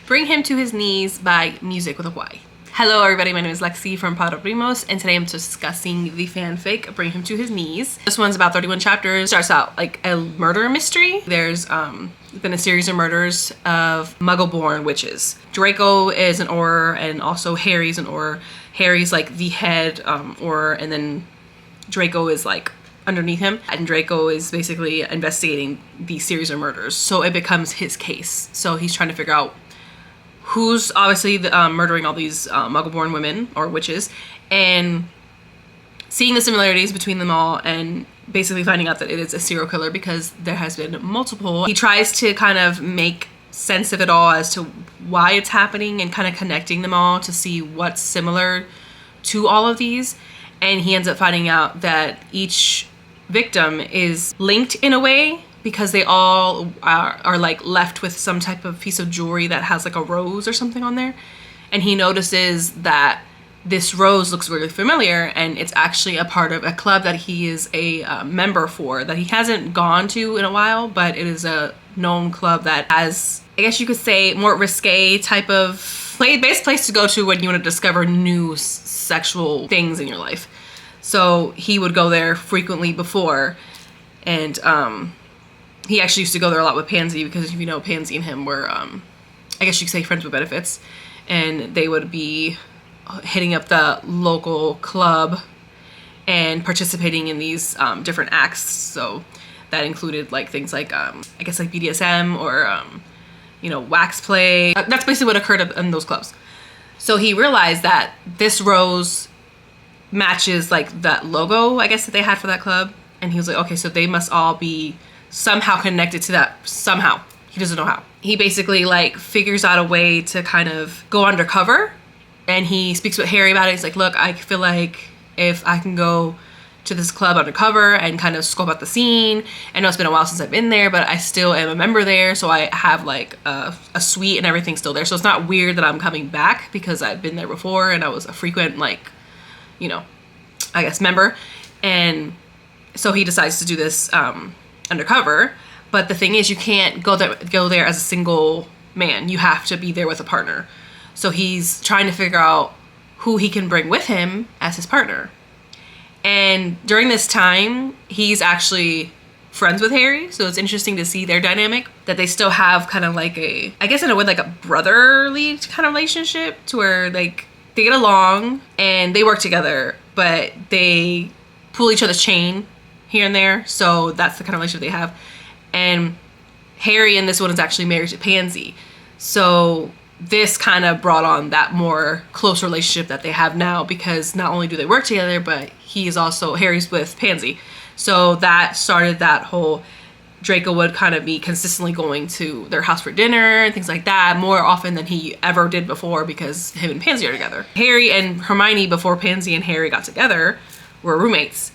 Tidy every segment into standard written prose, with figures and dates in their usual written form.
Bring Him to His Knees by Musyc with a Y. Hello everybody, my name is Lexi from Primos, and today I'm discussing the fanfic Bring Him to His Knees. This one's about 31 chapters. Starts out like a murder mystery. There's been a series of murders of Muggle-born witches. Draco is an Auror, and also Harry's an Auror. Harry's like the head Auror, and then Draco is like underneath him, and Draco is basically investigating these series of murders, so it becomes his case. So he's trying to figure out who's obviously murdering all these Muggle-born women or witches, and seeing the similarities between them all, and basically finding out that it is a serial killer because there has been multiple. He tries to kind of make sense of it all as to why it's happening and kind of connecting them all to see what's similar to all of these, and he ends up finding out that each victim is linked in a way because they all are like left with some type of piece of jewelry that has like a rose or something on there, and he notices that this rose looks really familiar, and it's actually a part of a club that he is a member for that he hasn't gone to in a while, but it is a known club that has, I guess you could say, more risque type of best place to go to when you want to discover new sexual things in your life. So he would go there frequently before, and he actually used to go there a lot with Pansy, because if you know, Pansy and him were, I guess you could say, friends with benefits, and they would be hitting up the local club and participating in these different acts. So that included like things like, I guess like BDSM or, you know, wax play. That's basically what occurred in those clubs. So he realized that this rose matches like that logo, I guess, that they had for that club. And he was like, okay, so they must all be somehow connected to that somehow. He doesn't know how. He basically like figures out a way to kind of go undercover, and he speaks with Harry about it. He's like, look, I feel like if I can go to this club undercover and kind of scope out the scene. I know it's been a while since I've been there, but I still am a member there, so I have like a suite and everything still there. So it's not weird that I'm coming back because I've been there before and I was a frequent, like, you know, I guess member. And so he decides to do this undercover. But the thing is, you can't go there as a single man. You have to be there with a partner. So he's trying to figure out who he can bring with him as his partner. And during this time, he's actually friends with Harry. So it's interesting to see their dynamic, that they still have kind of like a, I guess in a way, like a brotherly kind of relationship, to where like they get along and they work together, but they pull each other's chain here and there. So that's the kind of relationship they have. And Harry in this one is actually married to Pansy. So this kind of brought on that more close relationship that they have now, because not only do they work together, but Harry's with Pansy. So that started that whole, Draco would kind of be consistently going to their house for dinner and things like that, more often than he ever did before, because him and Pansy are together. Harry and Hermione, before Pansy and Harry got together, were roommates.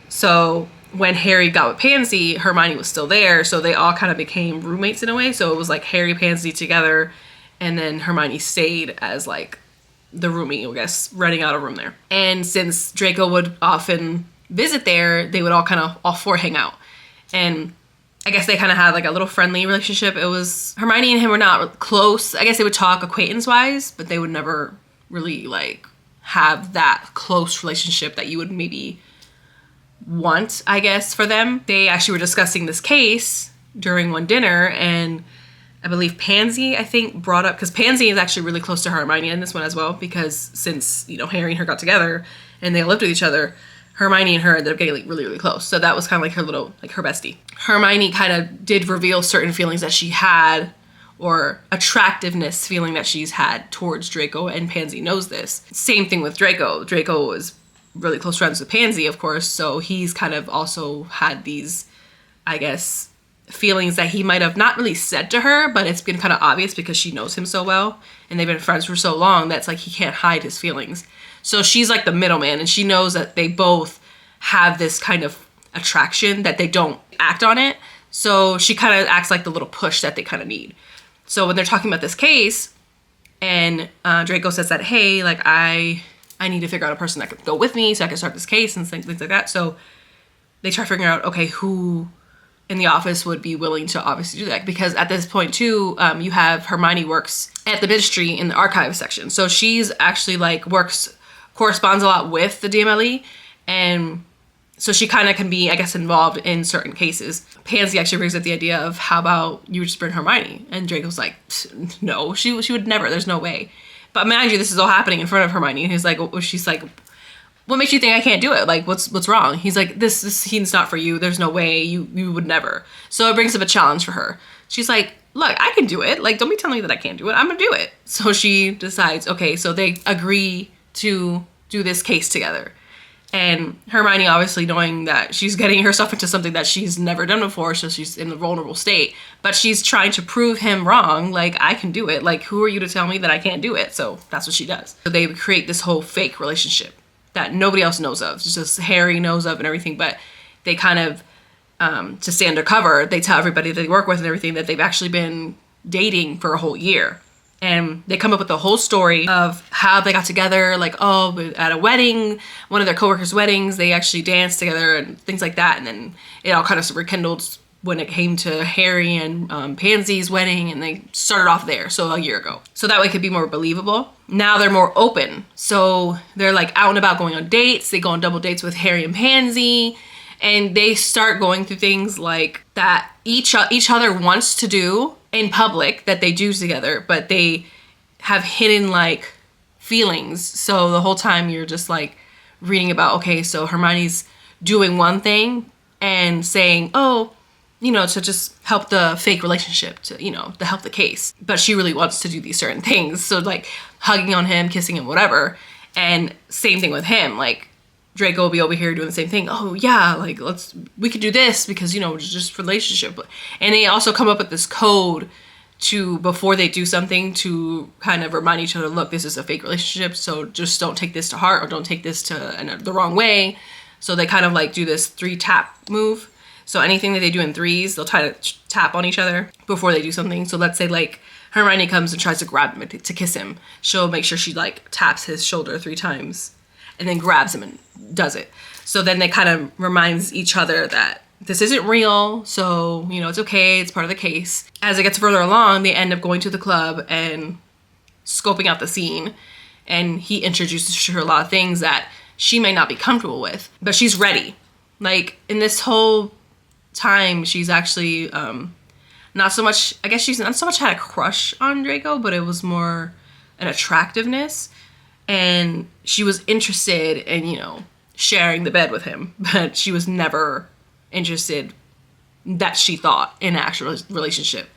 So when Harry got with Pansy, Hermione was still there, so they all kind of became roommates in a way. So it was like Harry, Pansy together, and then Hermione stayed as like the roomie, I guess, renting out a room there. And since Draco would often visit there, they would all four hang out. And I guess they kind of had like a little friendly relationship. It was, Hermione and him were not close. I guess they would talk acquaintance-wise, but they would never really like have that close relationship that you would maybe want, I guess, for them. They actually were discussing this case during one dinner, and I believe Pansy, I think, brought up, because Pansy is actually really close to Hermione in this one as well, because since, you know, Harry and her got together and they lived with each other, Hermione and her ended up getting like really, really close. So that was kind of like her little, like her bestie. Hermione kind of did reveal certain feelings that she had, or attractiveness feeling that she's had towards Draco, and Pansy knows this. Same thing with Draco. Draco is really close friends with Pansy, of course, so he's kind of also had these, I guess, feelings that he might have not really said to her, but it's been kind of obvious because she knows him so well and they've been friends for so long that's like he can't hide his feelings. So she's like the middleman, and she knows that they both have this kind of attraction, that they don't act on it. So she kind of acts like the little push that they kind of need. So when they're talking about this case, and Draco says that, hey, like I need to figure out a person that could go with me so I can start this case and things like that. So they try figuring out, okay, who in the office would be willing to obviously do that, because at this point too, you have Hermione works at the ministry in the archives section. So she's actually like corresponds a lot with the DMLE, and so she kind of can be, I guess, involved in certain cases. Pansy actually brings up the idea of, how about you just bring Hermione? And Draco's like, no, she would never, there's no way. But mind you, this is all happening in front of Hermione. And she's like, what makes you think I can't do it? Like, what's wrong? He's like, this scene's not for you. There's no way, you would never. So it brings up a challenge for her. She's like, look, I can do it. Like, don't be telling me that I can't do it. I'm gonna do it. So she decides, okay, so they agree to do this case together. And Hermione, obviously knowing that she's getting herself into something that she's never done before, so she's in a vulnerable state, but she's trying to prove him wrong. Like, I can do it. Like, who are you to tell me that I can't do it? So that's what she does. So they create this whole fake relationship that nobody else knows of. It's just Harry knows of and everything, but they kind of, to stay undercover, they tell everybody that they work with and everything that they've actually been dating for a whole year. And they come up with the whole story of how they got together, like, oh, at a wedding, one of their coworkers' weddings, they actually danced together and things like that. And then it all kind of rekindled when it came to Harry and Pansy's wedding, and they started off there, so a year ago. So that way it could be more believable. Now they're more open. So they're like out and about going on dates. They go on double dates with Harry and Pansy, and they start going through things like that each other wants to do in public that they do together, but they have hidden like feelings. So the whole time you're just like reading about, okay, so Hermione's doing one thing and saying, oh, you know, to just help the fake relationship, to, you know, to help the case. But she really wants to do these certain things. So like hugging on him, kissing him, whatever. And same thing with him. Like Draco will be over here doing the same thing. Oh yeah, like we could do this because, you know, just relationship. And they also come up with this code to, before they do something, to kind of remind each other, look, this is a fake relationship. So just don't take this to heart, or don't take this to the wrong way. So they kind of like do this 3-tap move. So anything that they do in threes, they'll try to tap on each other before they do something. So let's say like Hermione comes and tries to grab him to kiss him. She'll make sure she like taps his shoulder 3 times and then grabs him and does it. So then they kind of reminds each other that this isn't real. So, you know, it's okay. It's part of the case. As it gets further along, they end up going to the club and scoping out the scene. And he introduces her a lot of things that she may not be comfortable with, but she's ready. Like in this whole time, she's actually not so much, I guess she's not so much had a crush on Draco, but it was more an attractiveness. And she was interested in, you know, sharing the bed with him, but she was never interested, that she thought, in an actual relationship.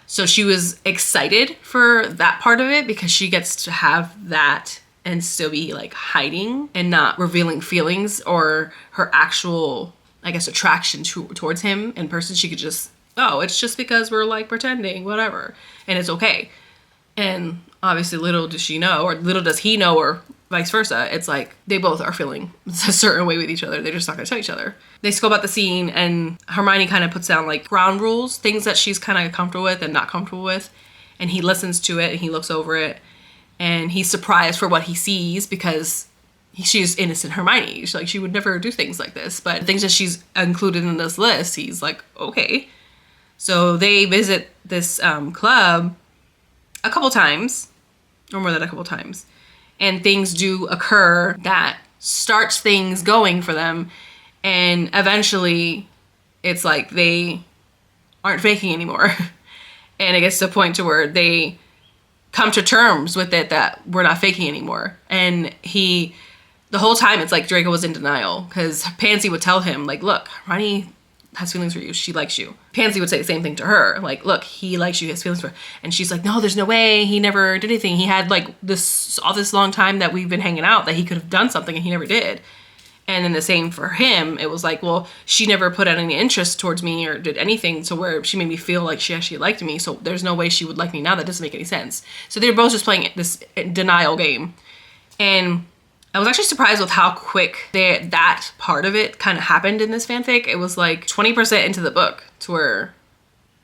So she was excited for that part of it, because she gets to have that and still be like hiding and not revealing feelings or her actual, I guess, attraction towards him in person. She could just, oh, it's just because we're like pretending, whatever, and it's okay. And obviously little does she know, or little does he know, or vice versa, it's like they both are feeling a certain way with each other. They're just not gonna tell each other. They scope out the scene, and Hermione kind of puts down like ground rules, things that she's kind of comfortable with and not comfortable with. And he listens to it and he looks over it, and he's surprised for what he sees, because she's innocent Hermione. She's like, she would never do things like this. But things that she's included in this list, he's like, okay. So they visit this club a couple times, or more than a couple times. And things do occur that starts things going for them. And eventually it's like they aren't faking anymore. And it gets to a point to where they come to terms with it, that we're not faking anymore. And the whole time it's like Draco was in denial, because Pansy would tell him like, look, Hermione has feelings for you. She likes you. Pansy would say the same thing to her. Like, look, he likes you. He has feelings for her. And she's like, no, there's no way. He never did anything. He had like all this long time that we've been hanging out that he could have done something, and he never did. And then the same for him. It was like, well, she never put out any interest towards me or did anything to where she made me feel like she actually liked me. So there's no way she would like me now. That doesn't make any sense. So they're both just playing this denial game. And I was actually surprised with how quick that part of it kind of happened in this fanfic. It was like 20% into the book to where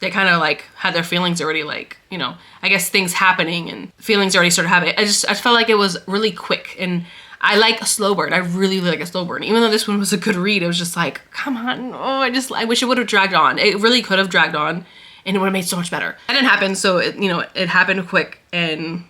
they kind of like had their feelings already, like, you know, I guess things happening and feelings already started happening. I felt like it was really quick. And I like a slow burn. I really like a slow burn. Even though this one was a good read, it was just like, come on. Oh, I wish it would have dragged on. It really could have dragged on and it would have made so much better. That didn't happen. So it happened quick and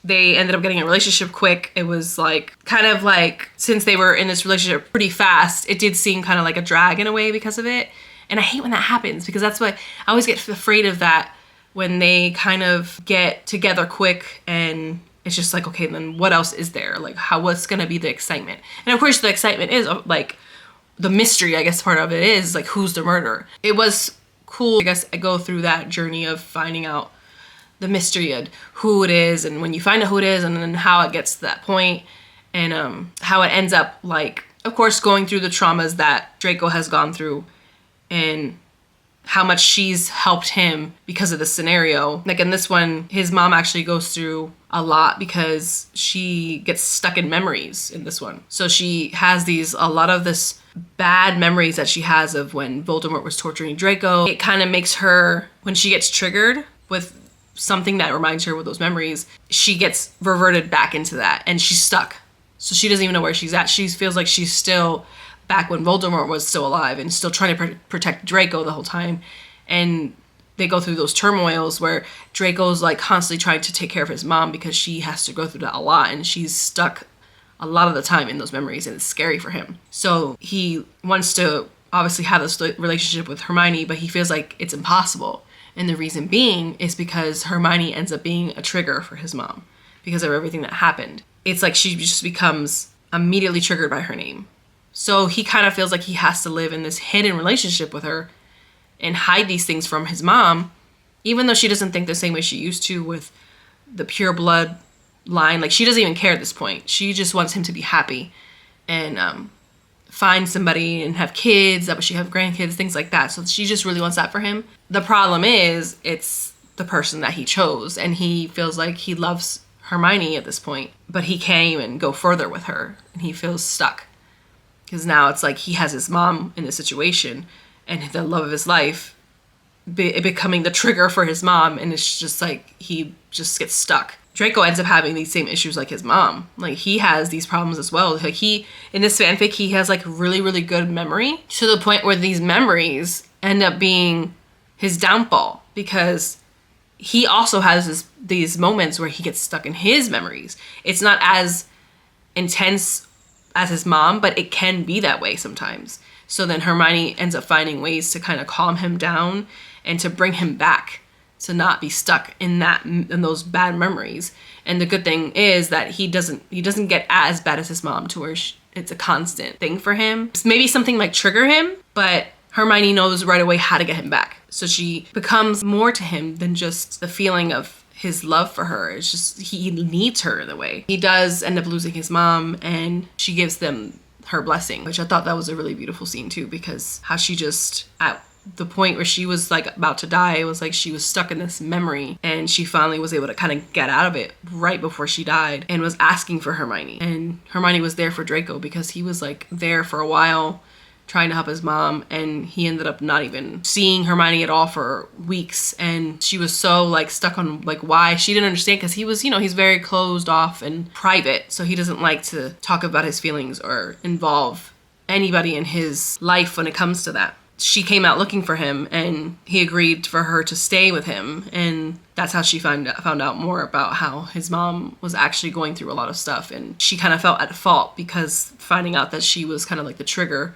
they ended up getting a relationship quick. It was like, kind of like, since they were in this relationship pretty fast, it did seem kind of like a drag in a way because of it. And I hate when that happens because that's what I always get afraid of, that when they kind of get together quick and it's just like, okay, then what else is there? Like, what's gonna be the excitement? And of course the excitement is like the mystery, I guess part of it is like, who's the murderer? It was cool, I guess, I go through that journey of finding out the mystery of who it is, and when you find out who it is, and then how it gets to that point, and how it ends up, like, of course, going through the traumas that Draco has gone through, and how much she's helped him because of the scenario. Like in this one, his mom actually goes through a lot because she gets stuck in memories in this one. So she has a lot of this bad memories that she has of when Voldemort was torturing Draco. It kind of makes her, when she gets triggered with something that reminds her of those memories, she gets reverted back into that and she's stuck. So she doesn't even know where she's at. She feels like she's still back when Voldemort was still alive and still trying to protect Draco the whole time. And they go through those turmoils where Draco's like constantly trying to take care of his mom because she has to go through that a lot and she's stuck a lot of the time in those memories and it's scary for him. So he wants to obviously have this relationship with Hermione, but he feels like it's impossible. And the reason being is because Hermione ends up being a trigger for his mom because of everything that happened. It's like she just becomes immediately triggered by her name. So he kind of feels like he has to live in this hidden relationship with her and hide these things from his mom, even though she doesn't think the same way she used to with the pure blood line. Like, she doesn't even care at this point. She just wants him to be happy and find somebody and have kids, that she have grandkids, things like that. So she just really wants that for him. The problem is it's the person that he chose, and he feels like he loves Hermione at this point, but he can't even go further with her, and he feels stuck. Because now it's like he has his mom in this situation and the love of his life becoming the trigger for his mom, and it's just like he just gets stuck. Draco ends up having these same issues like his mom. Like, he has these problems as well. Like, in this fanfic, he has like really, really good memory to the point where these memories end up being his downfall, because he also has these moments where he gets stuck in his memories. It's not as intense as his mom, but it can be that way sometimes. So then Hermione ends up finding ways to kind of calm him down and to bring him back to not be stuck in those bad memories. And the good thing is that he doesn't get as bad as his mom, to where it's a constant thing for him. Maybe something might trigger him, but Hermione knows right away how to get him back. So she becomes more to him than just the feeling of his love for her. It's just he needs her in a way. He does end up losing his mom, and she gives them her blessing, which I thought that was a really beautiful scene too, because how she just, at the point where she was like about to die, it was like she was stuck in this memory, and she finally was able to kind of get out of it right before she died, and was asking for Hermione. And Hermione was there for Draco because he was like there for a while trying to help his mom, and he ended up not even seeing Hermione at all for weeks. And she was so like stuck on like why she didn't understand, because he was, he's very closed off and private, so he doesn't like to talk about his feelings or involve anybody in his life when it comes to that. She came out looking for him, and he agreed for her to stay with him, and that's how she found out more about how his mom was actually going through a lot of stuff. And she kind of felt at fault because finding out that she was kind of like the trigger.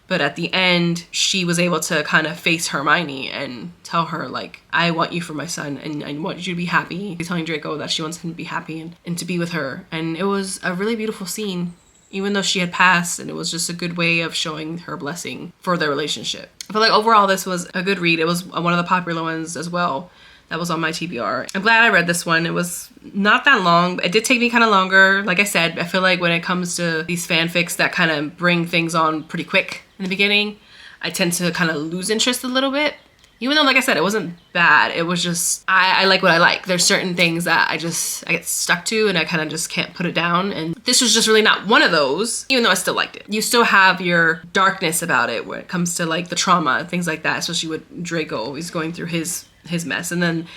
But at the end, she was able to kind of face Hermione and tell her, like, I want you for my son, and I want you to be happy. She's telling Draco that she wants him to be happy and to be with her. And it was a really beautiful scene, even though she had passed, and it was just a good way of showing her blessing for their relationship. I feel like overall this was a good read. It was one of the popular ones as well that was on my TBR. I'm glad I read this one. It was not that long. It did take me kind of longer. Like I said, I feel like when it comes to these fanfics that kind of bring things on pretty quick in the beginning, I tend to kind of lose interest a little bit. Even though, like I said, it wasn't bad. It was just, I like what I like. There's certain things that I get stuck to, and I kind of just can't put it down. And this was just really not one of those, even though I still liked it. You still have your darkness about it when it comes to like the trauma, things like that, especially with Draco always going through his mess. And then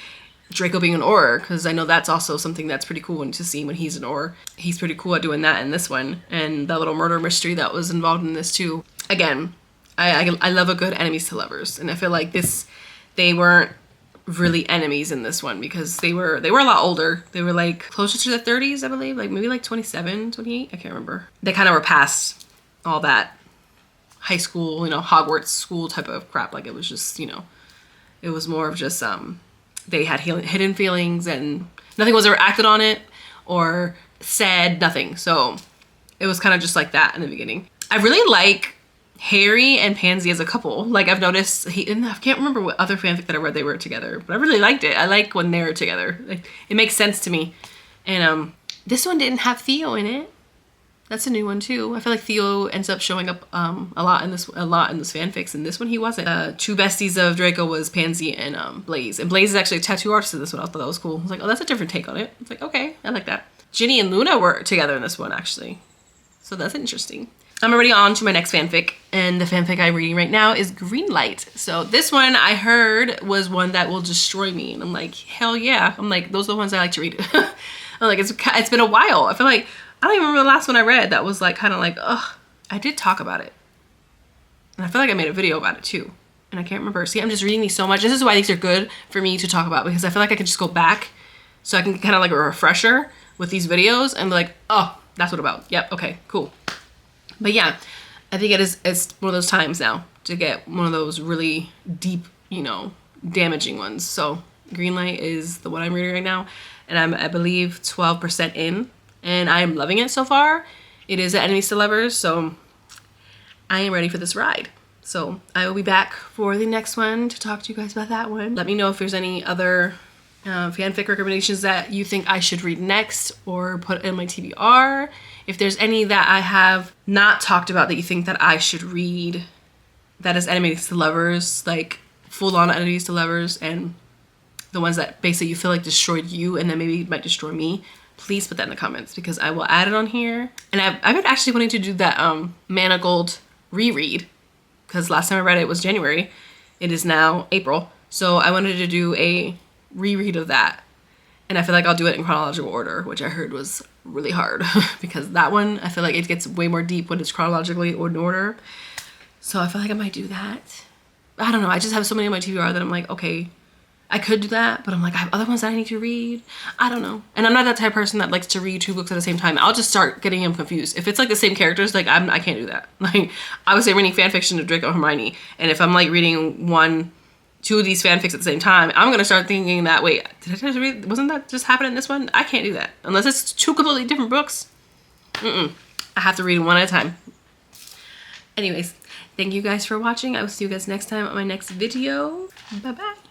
Draco being an Auror, because I know that's also something that's pretty cool to see when he's an Auror. He's pretty cool at doing that in this one, and that little murder mystery that was involved in this too. Again, I love a good enemies to lovers, and I feel like they weren't really enemies in this one because they were a lot older. They were like closer to the 30s, I believe, like maybe like 27, 28, I can't remember. They kind of were past all that high school, you know, Hogwarts school type of crap. Like it was just, you know, it was more of just they had hidden feelings and nothing was ever acted on it or said, nothing. So it was kind of just like that in the beginning. I really like Harry and Pansy as a couple. Like I've noticed and I can't remember what other fanfic that I read they were together, but I really liked it. I like when they're together. Like it makes sense to me. And this one didn't have Theo in it. That's a new one too. I feel like Theo ends up showing up a lot in this fanfics. And this one he wasn't. Two besties of Draco was Pansy and Blaze. And Blaze is actually a tattoo artist in this one. I thought that was cool. I was like, oh, that's a different take on it. It's like, okay, I like that. Ginny and Luna were together in this one actually. So that's interesting. I'm already on to my next fanfic, and the fanfic I'm reading right now is Greenlight. So this one I heard was one that will destroy me, and I'm like, hell yeah. I'm like, those are the ones I like to read. I'm like, it's been a while. I feel like, I don't even remember the last one I read that was like kind of like, ugh, I did talk about it. And I feel like I made a video about it too. And I can't remember. See, I'm just reading these so much. This is why these are good for me to talk about, because I feel like I can just go back so I can kind of like a refresher with these videos and be like, oh, that's what about. Yep, okay, cool. But yeah, I think it's one of those times now to get one of those really deep, you know, damaging ones. So Greenlight is the one I'm reading right now, and I'm, I believe, 12% in, and I am loving it so far. It is enemies to lovers, so I am ready for this ride. So I will be back for the next one to talk to you guys about that one. Let me know if there's any other fanfic recommendations that you think I should read next or put in my TBR. If there's any that I have not talked about that you think that I should read that is enemies to lovers, like full-on enemies to lovers, and the ones that basically you feel like destroyed you and then maybe might destroy me, please put that in the comments because I will add it on here. And I've been actually wanting to do that Manacled reread because last time I read it was January. It is now April. So I wanted to do a reread of that. And I feel like I'll do it in chronological order, which I heard was really hard because that one, I feel like it gets way more deep when it's chronologically in order. So I feel like I might do that. I don't know. I just have so many on my TBR that I'm like, okay, I could do that, but I'm like, I have other ones that I need to read. I don't know. And I'm not that type of person that likes to read two books at the same time. I'll just start getting them confused. If it's like the same characters, like I can't do that. Like I would say reading fan fiction of Draco and Hermione. And if I'm like reading two of these fanfics at the same time, I'm gonna start thinking that, wait, did I just read, wasn't that just happening in this one? I can't do that. Unless it's two completely different books. I have to read them one at a time. Anyways, thank you guys for watching. I will see you guys next time on my next video. Bye-bye.